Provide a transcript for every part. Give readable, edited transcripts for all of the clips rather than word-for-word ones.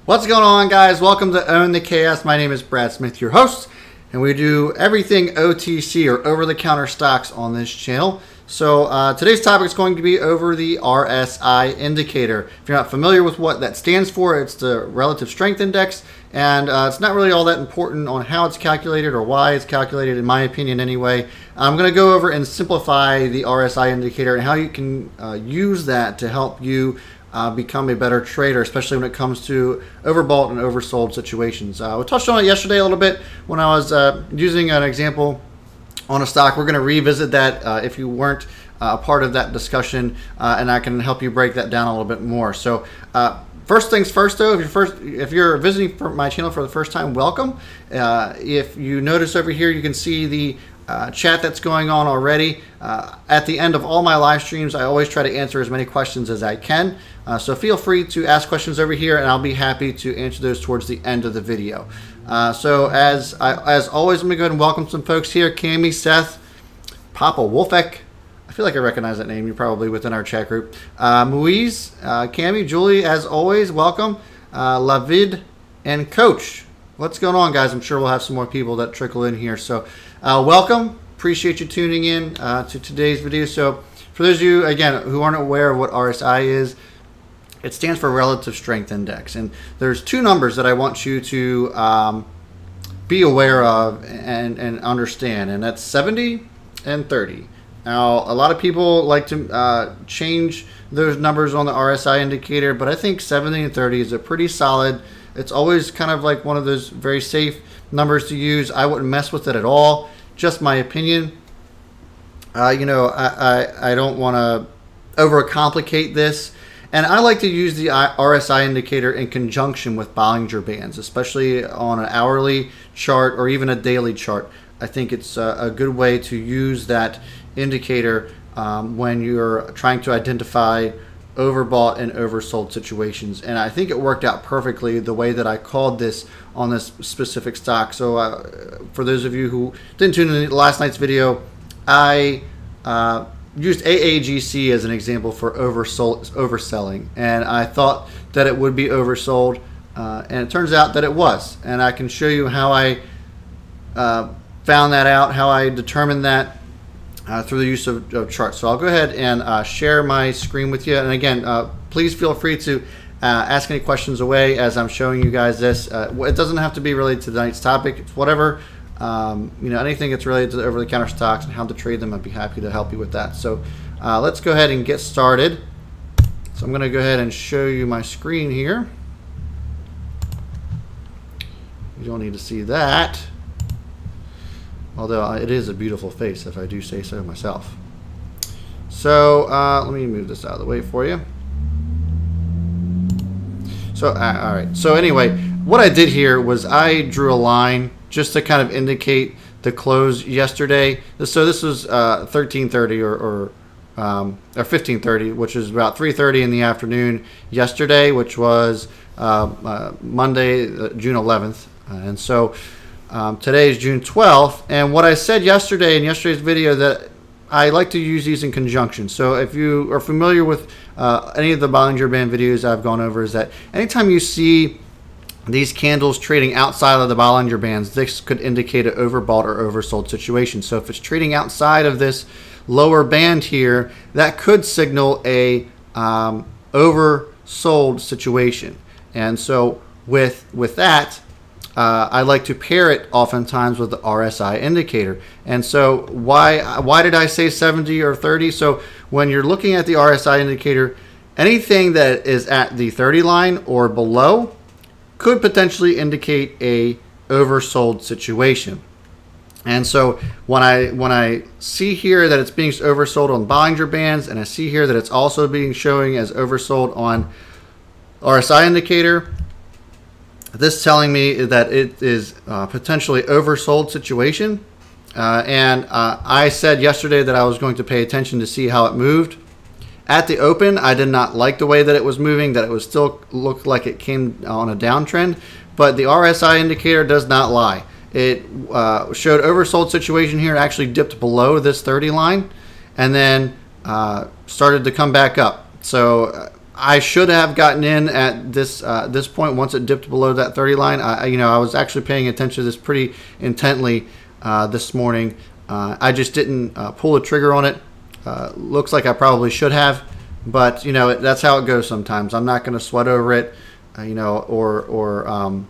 What's going on, guys? Welcome to Own the Chaos. My name is Brad Smith, your host, and we do everything OTC or over-the-counter stocks on this channel. So today's topic is going to be over the RSI indicator. If you're not familiar with what that stands for, it's the Relative Strength Index, and it's not really all that important on how it's calculated or why it's calculated, in my opinion anyway. I'm going to go over and simplify the RSI indicator and how you can use that to help you become a better trader, especially when it comes to overbought and oversold situations. We touched on it yesterday a little bit when I was using an example on a stock. We're going to revisit that if you weren't a part of that discussion, and I can help you break that down a little bit more. So first things first, though, if you're visiting my channel for the first time, welcome. If you notice over here, you can see the chat that's going on already. At the end of all my live streams, I always try to answer as many questions as I can. So feel free to ask questions over here, and I'll be happy to answer those towards the end of the video. So as always, let me go ahead and welcome some folks here. Cami, Seth, Papa Wolfek. I feel like I recognize that name. You're probably within our chat group. Muiz, Cami, Julie, as always, welcome. Lavid, and Coach. What's going on, guys? I'm sure we'll have some more people that trickle in here. So welcome. Appreciate you tuning in to today's video. So for those of you, again, who aren't aware of what RSI is, it stands for Relative Strength Index. And there's two numbers that I want you to be aware of and understand, and that's 70 and 30. Now, a lot of people like to change those numbers on the RSI indicator, but I think 70 and 30 is a pretty solid. It's always kind of like one of those very safe numbers to use. I wouldn't mess with it at all. Just my opinion. You know, I don't want to overcomplicate this. And I like to use the RSI indicator in conjunction with Bollinger Bands, especially on an hourly chart or even a daily chart. I think it's a good way to use that indicator when you're trying to identify overbought and oversold situations. And I think it worked out perfectly the way that I called this on this specific stock. So for those of you who didn't tune in to last night's video, I used AAGC as an example for overselling, and I thought that it would be oversold, and it turns out that it was. And I can show you how I found that out, how I determined that through the use of charts. So I'll go ahead and share my screen with you. And again, please feel free to ask any questions away as I'm showing you guys this. It doesn't have to be related to tonight's topic. It's whatever. You know, anything that's related to the over-the-counter stocks and how to trade them, I'd be happy to help you with that. So let's go ahead and get started. So I'm going to go ahead and show you my screen here. You don't need to see that, although it is a beautiful face, if I do say so myself. So let me move this out of the way for you. So all right. So anyway, what I did here was I drew a line just to kind of indicate the close yesterday. So this was 13:30 or 15:30, which is about 3:30 in the afternoon yesterday, which was Monday, June 11th. And so today is June 12th. And what I said yesterday in yesterday's video, that I like to use these in conjunction. So if you are familiar with any of the Bollinger Band videos I've gone over, is that anytime you see these candles trading outside of the Bollinger Bands, this could indicate an overbought or oversold situation. So if it's trading outside of this lower band here, that could signal a oversold situation. And so with that, I like to pair it oftentimes with the RSI indicator. And so why did I say 70 or 30? So when you're looking at the RSI indicator, anything that is at the 30 line or below could potentially indicate a oversold situation. And so when I see here that it's being oversold on Bollinger Bands, and I see here that it's also being showing as oversold on RSI indicator, this telling me that it is potentially oversold situation. And I said yesterday that I was going to pay attention to see how it moved. At the open, I did not like the way that it was moving, that it was still looked like it came on a downtrend, but the RSI indicator does not lie. It showed oversold situation here. It actually dipped below this 30 line and then started to come back up. So I should have gotten in at this point once it dipped below that 30 line. I was actually paying attention to this pretty intently this morning. I just didn't pull the trigger on it. Looks like I probably should have, but that's how it goes sometimes. I'm not going to sweat over it, or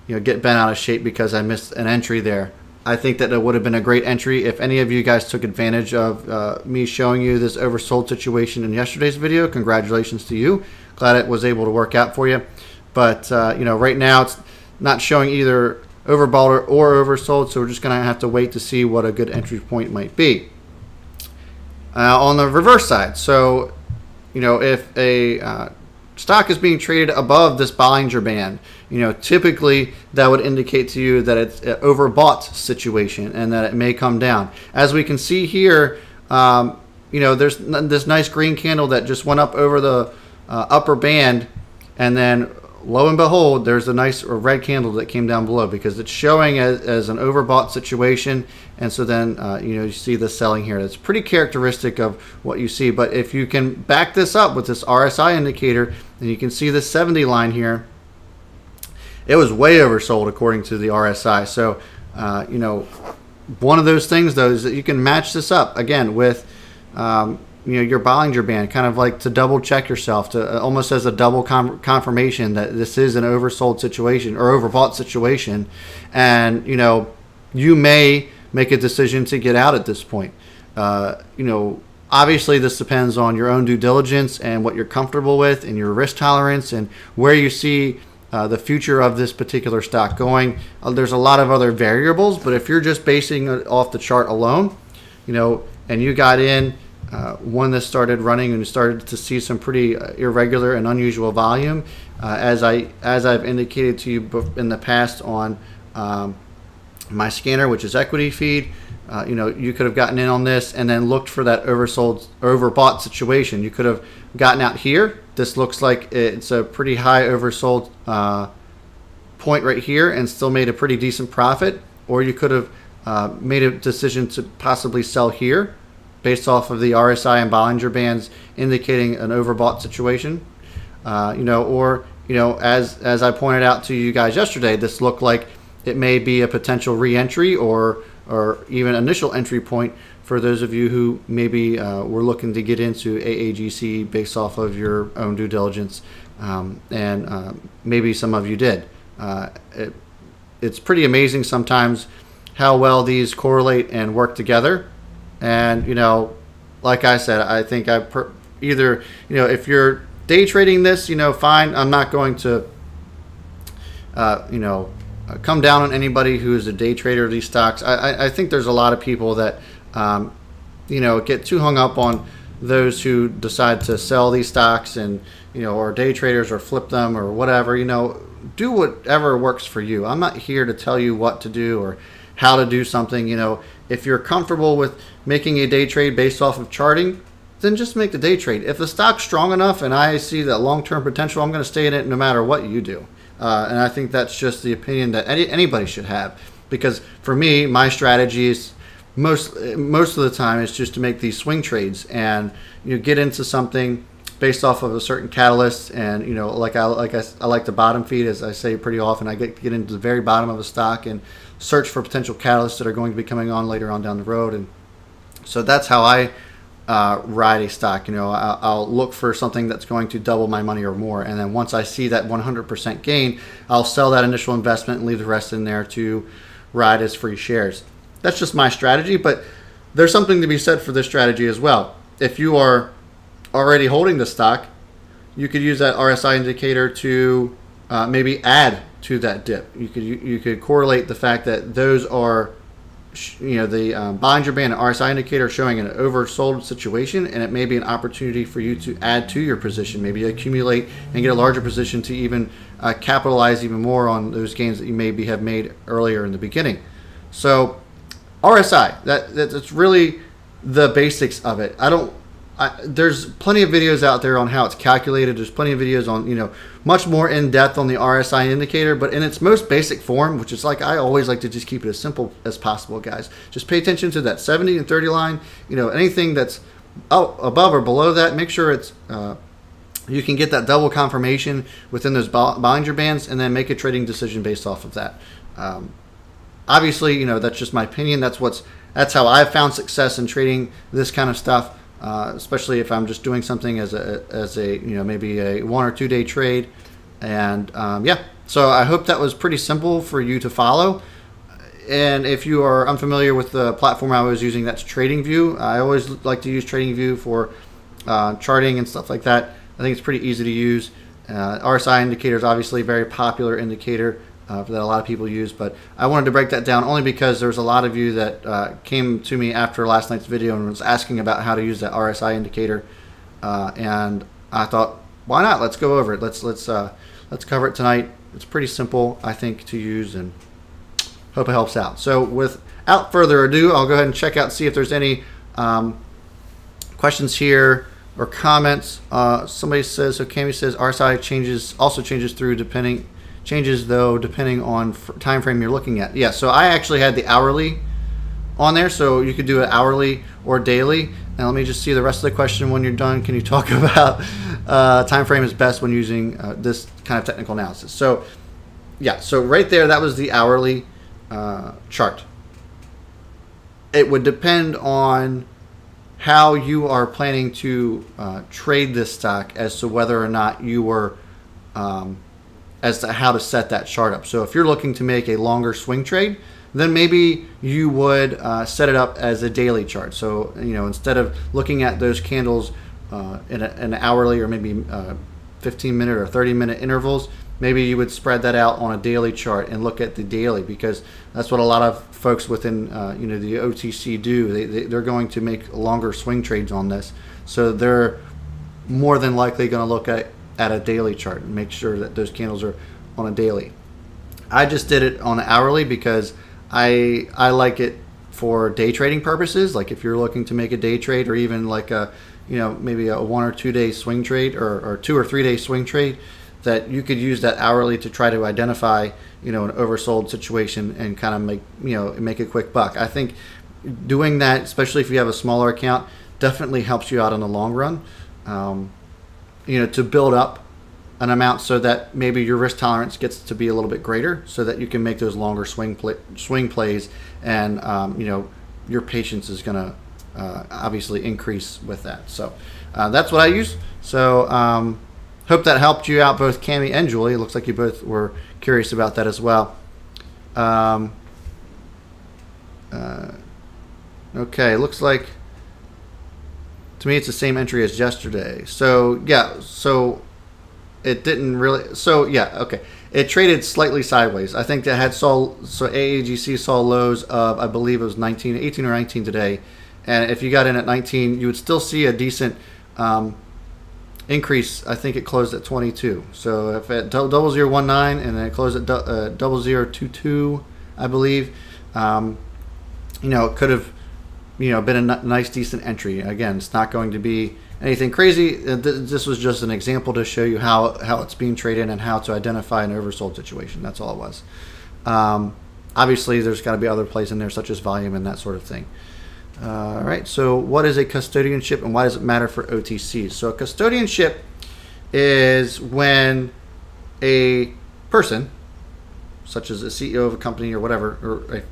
get bent out of shape because I missed an entry there. I think that it would have been a great entry if any of you guys took advantage of me showing you this oversold situation in yesterday's video. Congratulations to you. Glad it was able to work out for you. But right now it's not showing either overbought or oversold, so we're just going to have to wait to see what a good entry point might be. On the reverse side, so if a stock is being traded above this Bollinger Band, typically that would indicate to you that it's an overbought situation and that it may come down. As we can see here, there's this nice green candle that just went up over the upper band, and then lo and behold, there's a nice red candle that came down below because it's showing as an overbought situation. And so then, you see the selling here. That's pretty characteristic of what you see. But if you can back this up with this RSI indicator, and you can see the 70 line here, it was way oversold according to the RSI. So, one of those things, though, is that you can match this up, again, with your Bollinger Band, kind of like to double check yourself, to almost as a double confirmation that this is an oversold situation or overbought situation. And, you may make a decision to get out at this point. Obviously this depends on your own due diligence and what you're comfortable with and your risk tolerance and where you see the future of this particular stock going. There's a lot of other variables, but if you're just basing it off the chart alone, and you got in when this started running and you started to see some pretty irregular and unusual volume, as I've indicated to you in the past on my scanner, which is equity feed, you could have gotten in on this and then looked for that overbought situation. You could have gotten out here. This looks like it's a pretty high oversold point right here and still made a pretty decent profit. Or you could have made a decision to possibly sell here based off of the RSI and Bollinger Bands indicating an overbought situation. As I pointed out to you guys yesterday, this looked like it may be a potential re-entry or even initial entry point for those of you who maybe were looking to get into AAGC based off of your own due diligence, and maybe some of you did. It's pretty amazing sometimes how well these correlate and work together. And like I said, I think either if you're day trading this, fine. I'm not going to come down on anybody who is a day trader of these stocks. I think there's a lot of people that get too hung up on those who decide to sell these stocks and or day traders or flip them or whatever. Do whatever works for you. I'm not here to tell you what to do or how to do something. If you're comfortable with making a day trade based off of charting, then just make the day trade. If the stock's strong enough and I see that long-term potential, I'm going to stay in it no matter what you do. And I think that's just the opinion that anybody should have. Because for me, my strategy is most of the time is just to make these swing trades and get into something based off of a certain catalyst. And I like the bottom feed, as I say pretty often. I get into the very bottom of a stock and search for potential catalysts that are going to be coming on later on down the road. And so that's how I ride a stock. I'll look for something that's going to double my money or more, and then once I see that 100% gain, I'll sell that initial investment and leave the rest in there to ride as free shares. That's just my strategy, but there's something to be said for this strategy as well. If you are already holding the stock, you could use that RSI indicator to maybe add to that dip. You could correlate the fact that those are the Bollinger Band and RSI indicator showing an oversold situation, and it may be an opportunity for you to add to your position, maybe accumulate and get a larger position to even capitalize even more on those gains that you maybe have made earlier in the beginning. So RSI, that's really the basics of it. There's plenty of videos out there on how it's calculated. There's plenty of videos on, much more in depth on the RSI indicator, but in its most basic form, which is I always like to just keep it as simple as possible, guys. Just pay attention to that 70 and 30 line. Anything that's above or below that, make sure it's you can get that double confirmation within those Bollinger Bands and then make a trading decision based off of that. Obviously, that's just my opinion. That's how I've found success in trading this kind of stuff, especially if I'm just doing something as a maybe a 1 or 2 day trade. And yeah, so I hope that was pretty simple for you to follow. And if you are unfamiliar with the platform I was using, that's TradingView. I always like to use TradingView for charting and stuff like that. I think it's pretty easy to use. RSI indicator is obviously a very popular indicator that a lot of people use, but I wanted to break that down only because there's a lot of you that came to me after last night's video and was asking about how to use that RSI indicator, and I thought, why not? Let's go over it. Let's cover it tonight. It's pretty simple, I think, to use, and hope it helps out. So without further ado, I'll go ahead and check out, see if there's any questions here or comments. Somebody says, so Cami says RSI also changes depending on time frame you're looking at. Yeah, so I actually had the hourly on there, so you could do it hourly or daily. Now let me just see the rest of the question. When you're done, can you talk about time frame is best when using this kind of technical analysis? So yeah, so right there, that was the hourly chart. It would depend on how you are planning to trade this stock as to whether or not you were as to how to set that chart up. So if you're looking to make a longer swing trade, then maybe you would set it up as a daily chart. So instead of looking at those candles in an hourly or maybe 15-minute or 30-minute intervals, maybe you would spread that out on a daily chart and look at the daily, because that's what a lot of folks within the OTC do. They're going to make longer swing trades on this, so they're more than likely going to look at a daily chart and make sure that those candles are on a daily. I just did it on an hourly because I like it for day trading purposes. Like if you're looking to make a day trade, or even like a maybe a 1 or 2 day swing trade, or 2 or 3 day swing trade, that you could use that hourly to try to identify an oversold situation and kind of make a quick buck. I think doing that, especially if you have a smaller account, definitely helps you out in the long run. To build up an amount so that maybe your risk tolerance gets to be a little bit greater, so that you can make those longer swing plays, and your patience is going to obviously increase with that. So that's what I use. So hope that helped you out, both Cami and Julie. It looks like you both were curious about that as well. Okay, looks like to me it's the same entry as yesterday. So yeah, so it didn't really. So yeah, okay. It traded slightly sideways. I think that AAGC saw lows of, I believe it was 18 or 19 today, and if you got in at 19, you would still see a decent increase. I think it closed at 22. So if at 0019 and then it closed at 0022, I believe, it could have been a nice decent entry. Again, it's not going to be anything crazy. This was just an example to show you how it's being traded and how to identify an oversold situation. That's all it was. Obviously, there's got to be other plays in there, such as volume and that sort of thing. All right, so what is a custodianship and why does it matter for OTC? So a custodianship is when a person, such as a CEO of a company or whatever, or a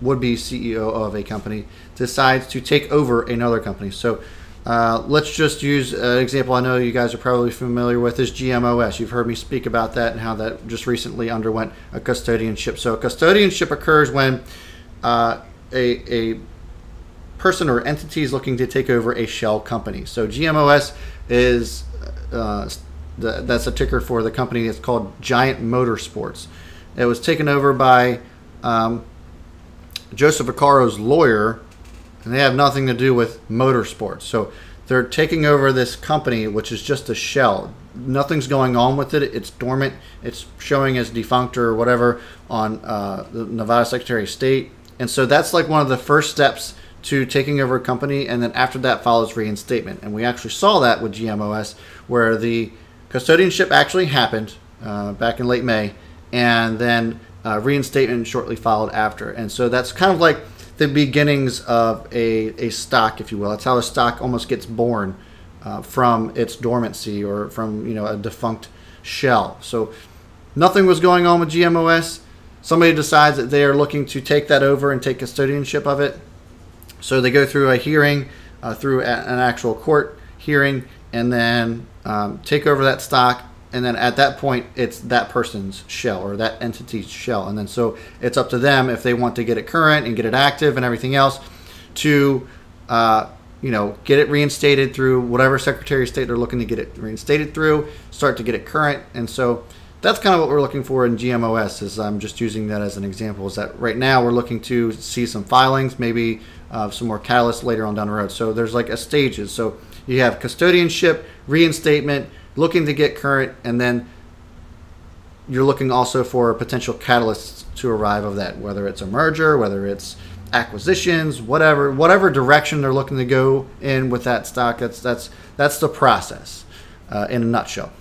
would-be CEO of a company, decides to take over another company. So let's just use an example I know you guys are probably familiar with, is GMOS. You've heard me speak about that and how that just recently underwent a custodianship. So a custodianship occurs when a person or entity is looking to take over a shell company. So GMOS is that's a ticker for the company. It's called Giant Motorsports. It was taken over by Joseph Accaro's lawyer, and they have nothing to do with motorsports. So they're taking over this company, which is just a shell. Nothing's going on with it. It's dormant. It's showing as defunct or whatever on the Nevada Secretary of State. And so that's like one of the first steps to taking over a company, and then after that follows reinstatement. And we actually saw that with GMOS, where the custodianship actually happened back in late May, and then reinstatement shortly followed after. And so that's kind of like the beginnings of a stock, if you will. That's how a stock almost gets born from its dormancy or from a defunct shell. So nothing was going on with GMOS. Somebody decides that they are looking to take that over and take custodianship of it. So they go through a hearing, through an actual court hearing, and then take over that stock. And then at that point, it's that person's shell or that entity's shell. And then so it's up to them if they want to get it current and get it active and everything else to, get it reinstated through whatever Secretary of State they're looking to get it reinstated through, start to get it current. And so that's kind of what we're looking for in GMOS. Is I'm just using that as an example. Is that right now we're looking to see some filings, maybe some more catalysts later on down the road. So there's like a stages. So you have custodianship, reinstatement, looking to get current, and then you're looking also for potential catalysts to arrive of that, whether it's a merger, whether it's acquisitions, whatever direction they're looking to go in with that stock. That's the process in a nutshell.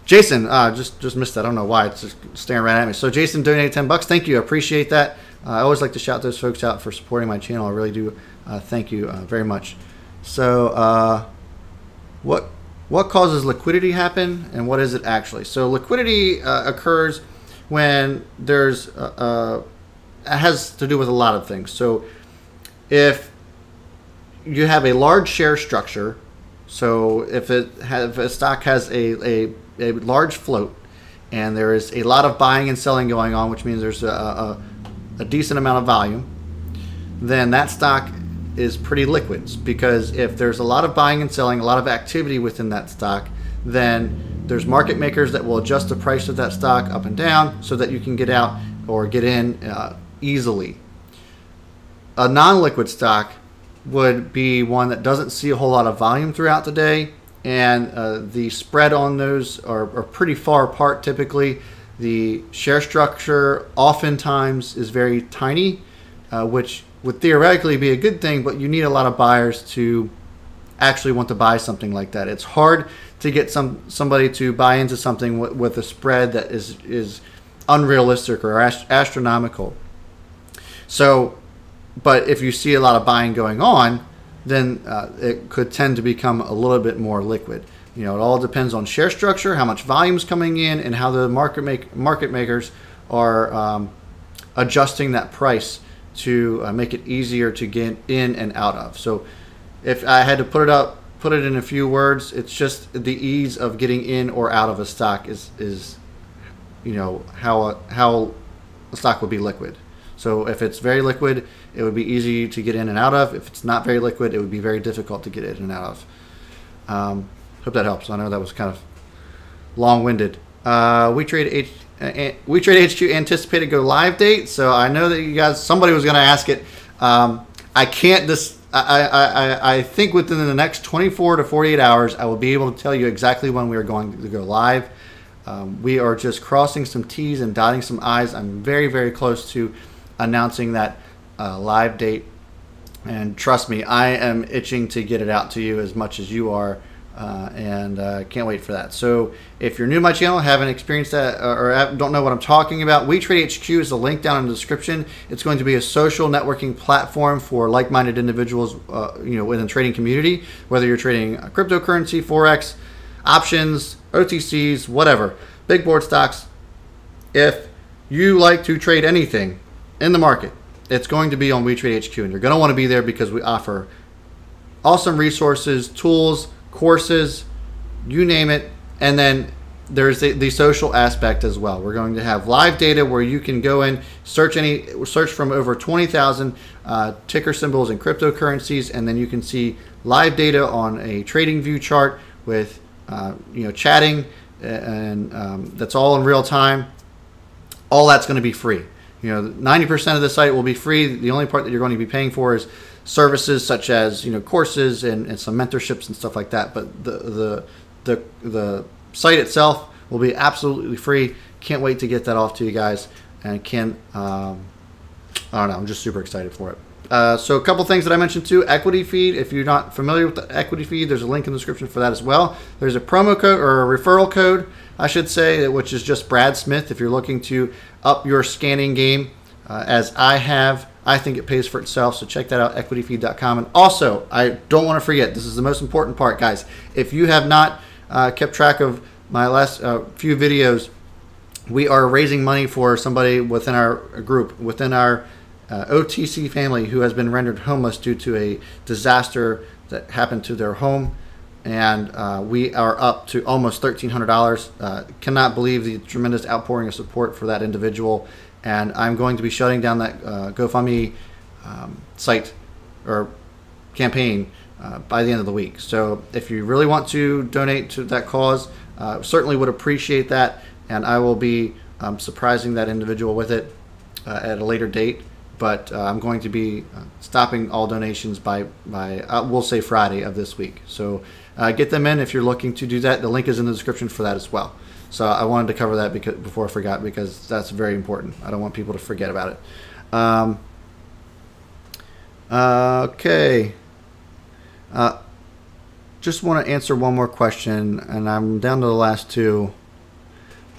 Jason, just missed that. I don't know why. It's just staring right at me. So Jason donated $10. Thank you. I appreciate that. I always like to shout those folks out for supporting my channel. I really do. Thank you very much. So what causes liquidity happen, and what is it actually? So liquidity occurs when there's it has to do with a lot of things. So if you have a large share structure, so if a stock has a large float and there is a lot of buying and selling going on, which means there's a decent amount of volume, then that stock is pretty liquid, because if there's a lot of buying and selling, a lot of activity within that stock, then there's market makers that will adjust the price of that stock up and down so that you can get out or get in easily. A non-liquid stock would be one that doesn't see a whole lot of volume throughout the day, and the spread on those are pretty far apart typically. The share structure oftentimes is very tiny, which would theoretically be a good thing, but you need a lot of buyers to actually want to buy something like that. It's hard to get somebody to buy into something with a spread that is unrealistic or astronomical. So, but if you see a lot of buying going on, then it could tend to become a little bit more liquid. It all depends on share structure, how much volume is coming in, and how the market makers are adjusting that price to make it easier to get in and out of. So if I had to put it in a few words, it's just the ease of getting in or out of a stock is how a stock would be liquid. So if it's very liquid, it would be easy to get in and out of. If it's not very liquid, it would be very difficult to get in and out of. Hope that helps. I know that was kind of long-winded. We Trade HQ anticipated go live date. So I know that you guys, somebody was going to ask it. I can't. I think within the next 24 to 48 hours, I will be able to tell you exactly when we are going to go live. We are just crossing some T's and dotting some I's. I'm very, very close to announcing that live date. And trust me, I am itching to get it out to you as much as you are. And can't wait for that. So if you're new to my channel, haven't experienced that, or don't know what I'm talking about, We Trade HQ is the link down in the description. It's going to be a social networking platform for like-minded individuals, within the trading community, whether you're trading cryptocurrency, Forex, options, OTCs, whatever, big board stocks. If you like to trade anything in the market, it's going to be on We Trade HQ, and you're going to want to be there because we offer awesome resources, tools, courses, you name it. And then there's the social aspect as well. We're going to have live data where you can go in, search from over 20,000 ticker symbols and cryptocurrencies, and then you can see live data on a trading view chart with chatting, and that's all in real time. All that's going to be free. 90% of the site will be free. The only part that you're going to be paying for is services such as courses and some mentorships and stuff like that. But the site itself will be absolutely free. Can't wait to get that off to you guys, and I don't know, I'm just super excited for it. So a couple things that I mentioned too: equity feed. If you're not familiar with the equity feed, there's a link in the description for that as well. There's a promo code, or a referral code I should say, which is just Brad Smith if you're looking to up your scanning game, as I have. I think it pays for itself, so check that out, equityfeed.com. And also, I don't want to forget, this is the most important part, guys. If you have not kept track of my last few videos, we are raising money for somebody within our group, within our OTC family, who has been rendered homeless due to a disaster that happened to their home. And we are up to almost $1,300. Cannot believe the tremendous outpouring of support for that individual. And I'm going to be shutting down that GoFundMe site or campaign by the end of the week. So if you really want to donate to that cause, certainly would appreciate that. And I will be surprising that individual with it at a later date. But I'm going to be stopping all donations by we'll say Friday of this week. So get them in if you're looking to do that. The link is in the description for that as well. So I wanted to cover that before I forgot, because that's very important. I don't want people to forget about it. Okay. Just want to answer one more question, and I'm down to the last two.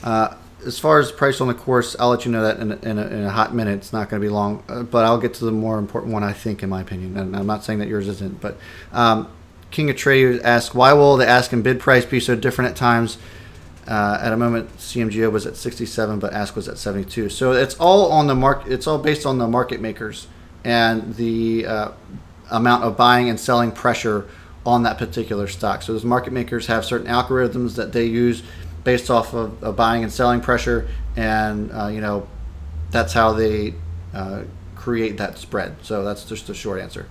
As far as price on the course, I'll let you know that in a hot minute. It's not going to be long, but I'll get to the more important one, I think, in my opinion. And I'm not saying that yours isn't, but King of Traders asks, why will the ask and bid price be so different at times? At a moment, CMGO was at 67, but ask was at 72. So it's all on the market. It's all based on the market makers and the amount of buying and selling pressure on that particular stock. So those market makers have certain algorithms that they use based off of buying and selling pressure, and you know, that's how they create that spread. So that's just the short answer.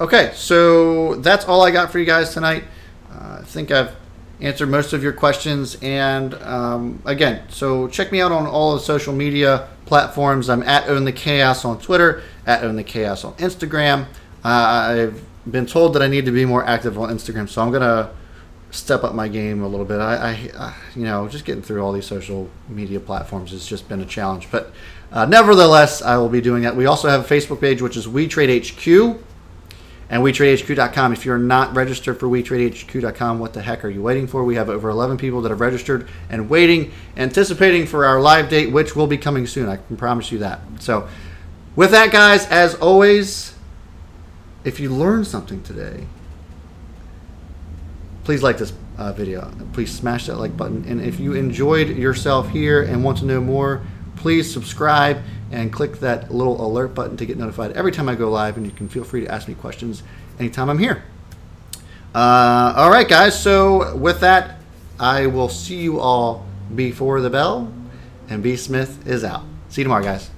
Okay, so that's all I got for you guys tonight. I think I've answered most of your questions, and again, so check me out on all the social media platforms. I'm at Own the Chaos on Twitter, at Own the Chaos on Instagram. I've been told that I need to be more active on Instagram, so I'm gonna step up my game a little bit. I you know, just getting through all these social media platforms has just been a challenge, but nevertheless, I will be doing that. We also have a Facebook page, which is WeTradeHQ, and WeTradeHQ.com. If you're not registered for WeTradeHQ.com, what the heck are you waiting for? We have over 11 people that have registered and waiting, anticipating for our live date, which will be coming soon. I can promise you that. So with that, guys, as always, if you learned something today, please like this video. Please smash that like button. And if you enjoyed yourself here and want to know more, please subscribe and click that little alert button to get notified every time I go live. And you can feel free to ask me questions anytime I'm here. All right, guys. So with that, I will see you all before the bell. And B Smith is out. See you tomorrow, guys.